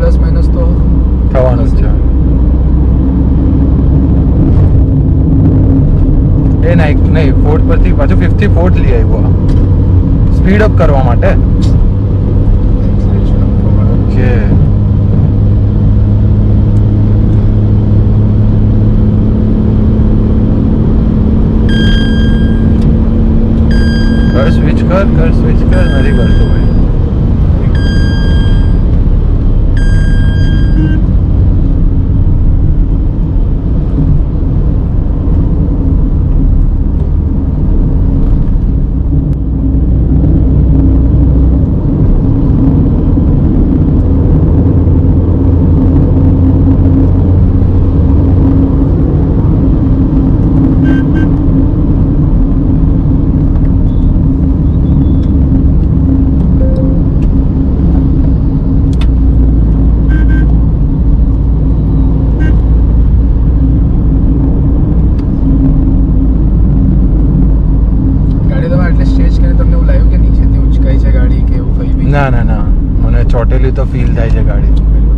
Plus minus તો થવાનું જ છે. એ નહીં ફોર્થ પરથી પાછું 54th લઈ આવ્યો સ્પીડ અપ કરવા માટે. ઓકે સ્વિચ કર નથી કરતો ભાઈ. ના મને ચોટેલી તો ફીલ થાય છે ગાડી.